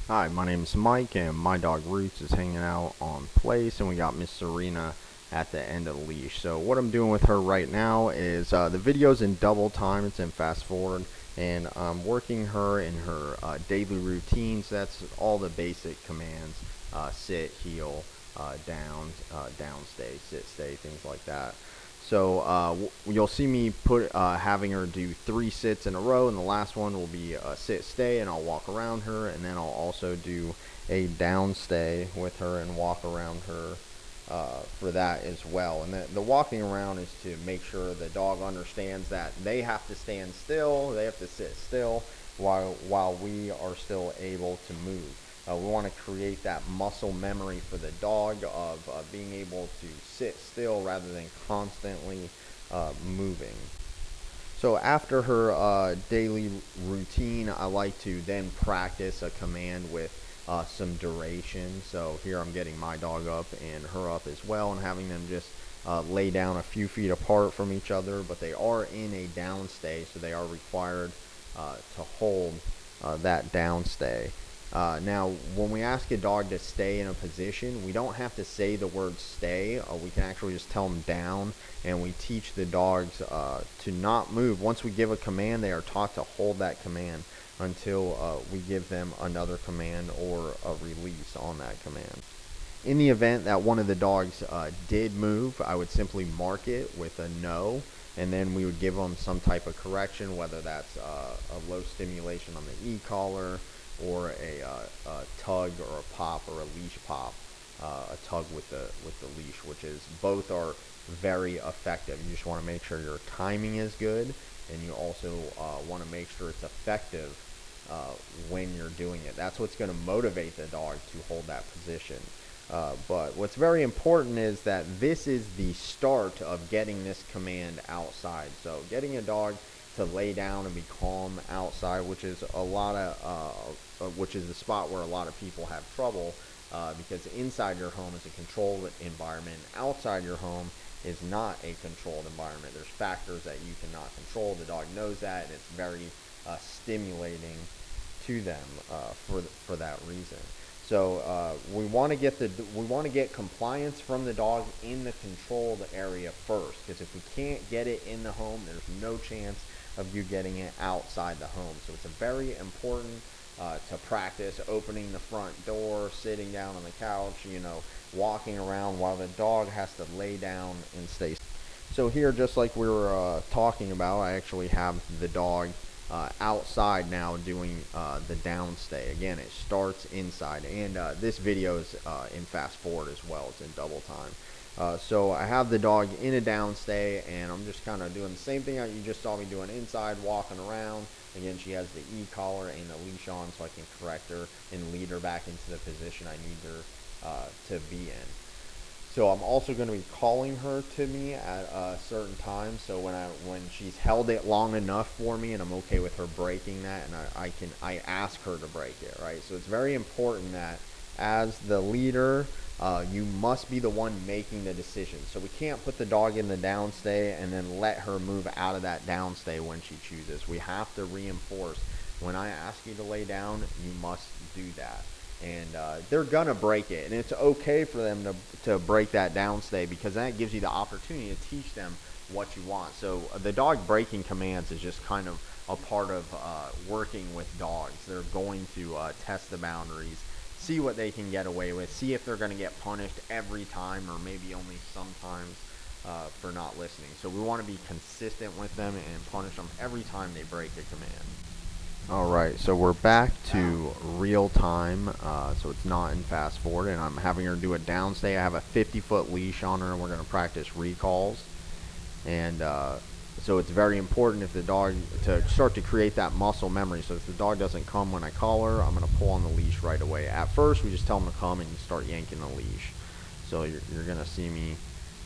Hi, my name is Mike, and my dog Roots is hanging out on place, and we got Miss Serena at the end of the leash. So what I'm doing with her right now is the video's in double time. It's in fast forward, and I'm working her in her daily routines. That's all the basic commands: sit, heel, down, down, stay, sit, stay, things like that. So you'll see me having her do 3 sits in a row, and the last one will be a sit stay, and I'll walk around her, and then I'll also do a down stay with her and walk around her for that as well. And the walking around is to make sure the dog understands that they have to stand still, they have to sit still while we are still able to move. We want to create that muscle memory for the dog of being able to sit still rather than constantly moving. So after her daily routine, I like to then practice a command with some duration. So here I'm getting my dog up and her up as well, and having them just lay down a few feet apart from each other, but they are in a down stay, so they are required to hold that down stay. Now, when we ask a dog to stay in a position, we don't have to say the word stay. We can actually just tell them down, and we teach the dogs to not move. Once we give a command, they are taught to hold that command until we give them another command or a release on that command. In the event that one of the dogs did move, I would simply mark it with a no, and then we would give them some type of correction, whether that's a low stimulation on the e-collar, or a tug or a pop or a leash pop, a tug with the leash, which is both are very effective. You just want to make sure your timing is good, and you also want to make sure it's effective when you're doing it. That's what's going to motivate the dog to hold that position. But what's very important is that this is the start of getting this command outside. So getting a dog to lay down and be calm outside, which is which is the spot where a lot of people have trouble, because inside your home is a controlled environment. Outside your home is not a controlled environment. There's factors that you cannot control. The dog knows that, and it's very stimulating to them for that reason. So we want to get compliance from the dog in the controlled area first, because if we can't get it in the home, there's no chance of you getting it outside the home. So it's a very important to practice opening the front door, sitting down on the couch, walking around while the dog has to lay down and stay. So here, just like we were talking about, I actually have the dog outside now doing the down stay. Again, it starts inside, and this video is in fast forward as well. It's in double time. So I have the dog in a down stay, and I'm just kind of doing the same thing that you just saw me doing inside, walking around. Again, she has the e-collar and the leash on, so I can correct her and lead her back into the position I need her to be in. So I'm also going to be calling her to me at a certain time. So when she's held it long enough for me, and I'm okay with her breaking that, and I ask her to break it, right? So it's very important that as the leader, you must be the one making the decision. So we can't put the dog in the downstay and then let her move out of that downstay when she chooses. We have to reinforce, when I ask you to lay down, you must do that. And they're gonna break it, and it's okay for them to break that downstay, because that gives you the opportunity to teach them what you want. So the dog breaking commands is just kind of a part of working with dogs. They're going to test the boundaries, see what they can get away with, see if they're going to get punished every time or maybe only sometimes for not listening. So we want to be consistent with them and punish them every time they break a command. Alright, so we're back to real time, so it's not in fast forward, and I'm having her do a downstay. I have a 50-foot leash on her, and we're going to practice recalls. And so it's very important if the dog, to start to create that muscle memory. So if the dog doesn't come when I call her, I'm going to pull on the leash right away. At first, we just tell them to come and you start yanking the leash. So you're going to see me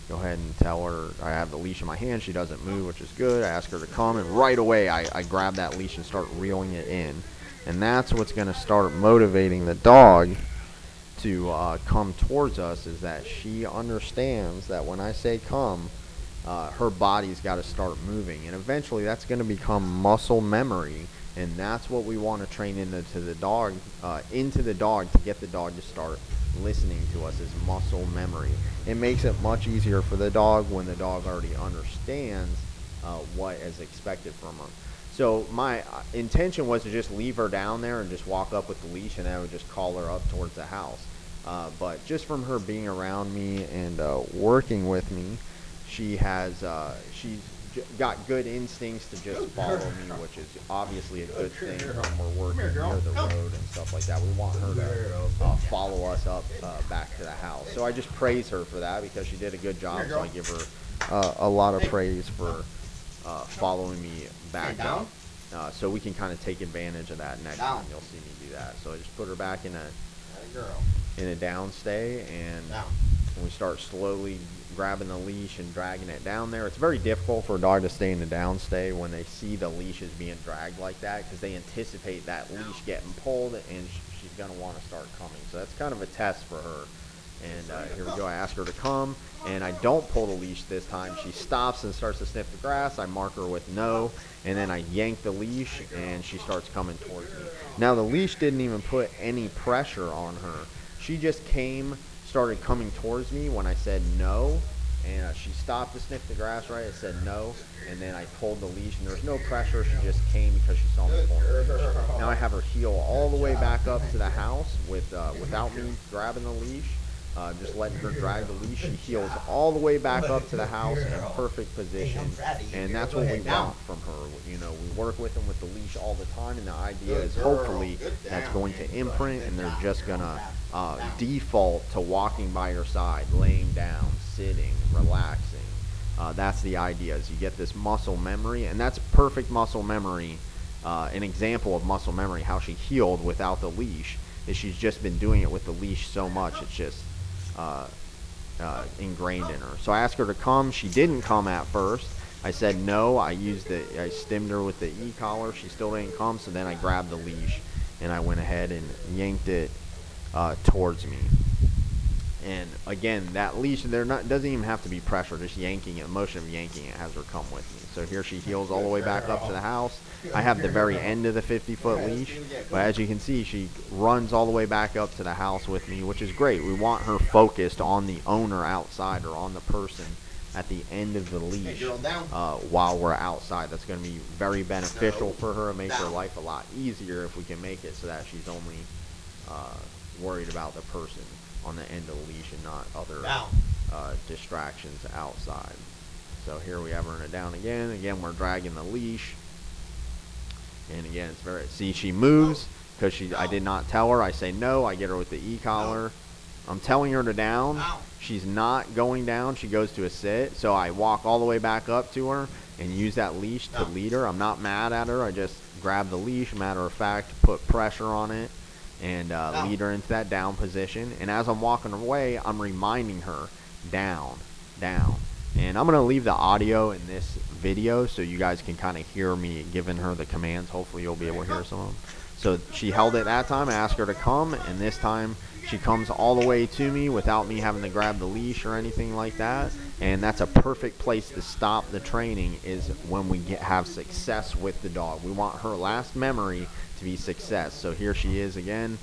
go ahead and tell her I have the leash in my hand. She doesn't move, which is good. I ask her to come, and right away I grab that leash and start reeling it in. And that's what's going to start motivating the dog to come towards us, is that she understands that when I say come, her body's got to start moving. And eventually that's going to become muscle memory, And that's what we want to train into the dog to get the dog to start listening to us, is muscle memory. It makes it much easier for the dog when the dog already understands what is expected from them. So my intention was to just leave her down there and just walk up with the leash, and I would just call her up towards the house. But just from her being around me and working with me, she's got good instincts to just follow me, which is obviously a good thing when we're working near the road and stuff like that. We want her to follow us up back to the house. So I just praise her for that because she did a good job. So I give her a lot of praise for following me back up. So we can kind of take advantage of that next time. You'll see me do that. So I just put her back in a down stay, and we start slowly grabbing the leash and dragging it down there. It's very difficult for a dog to stay in the down stay when they see the leash is being dragged like that, because they anticipate that leash getting pulled and she's going to want to start coming. So that's kind of a test for her. And here we go. I ask her to come, and I don't pull the leash this time. She stops and starts to sniff the grass. I mark her with no, and then I yank the leash, and she starts coming towards me. Now, the leash didn't even put any pressure on her. She just started coming towards me when I said no, and she stopped to sniff the grass, right? I said no, and then I pulled the leash, and there was no pressure. She just came because she saw me pull the leash. Now I have her heel all the way back up to the house without me grabbing the leash. Just letting her drag the leash. She heels all the way back up to the house in perfect position, and that's what we want from her. You know, we work with them with the leash all the time, and the idea is hopefully that's going to imprint, and they're just gonna default to walking by your side, laying down, sitting, relaxing. That's the idea, is you get this muscle memory, and that's perfect muscle memory. An example of muscle memory, how she healed without the leash, is she's just been doing it with the leash so much, it's just ingrained in her. So I asked her to come. She didn't come at first. I said no. I stemmed her with the e-collar. She still didn't come, so then I grabbed the leash and I went ahead and yanked it towards me. And again, that leash doesn't even have to be pressure. Just yanking it, the motion of yanking it has her come with me. So here she heels all the way back up to the house. I have the very end of the 50-foot leash, but as you can see, she runs all the way back up to the house with me, which is great. We want her focused on the owner outside, or on the person at the end of the leash while we're outside. That's going to be very beneficial for her and make her life a lot easier if we can make it so that she's only worried about the person on the end of the leash and not other distractions outside. So here we have her in a down again. Again, we're dragging the leash. And again, she moves because I did not tell her. I say no. I get her with the e-collar. I'm telling her to down. She's not going down. She goes to a sit. So I walk all the way back up to her and use that leash to lead her. I'm not mad at her. I just grab the leash, matter of fact, put pressure on it, and lead her into that down position. And as I'm walking away, I'm reminding her, down, down. And I'm going to leave the audio in this video so you guys can kind of hear me giving her the commands. Hopefully you'll be able to hear some of them. So she held it that time. I asked her to come, and this time she comes all the way to me without me having to grab the leash or anything like that. And that's a perfect place to stop the training, is when we have success with the dog. We want her last memory to be success. So here she is again,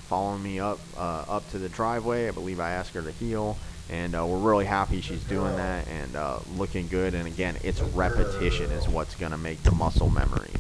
following me up to the driveway. I believe I asked her to heel. And we're really happy she's doing that and looking good. And again, it's repetition is what's going to make the muscle memory.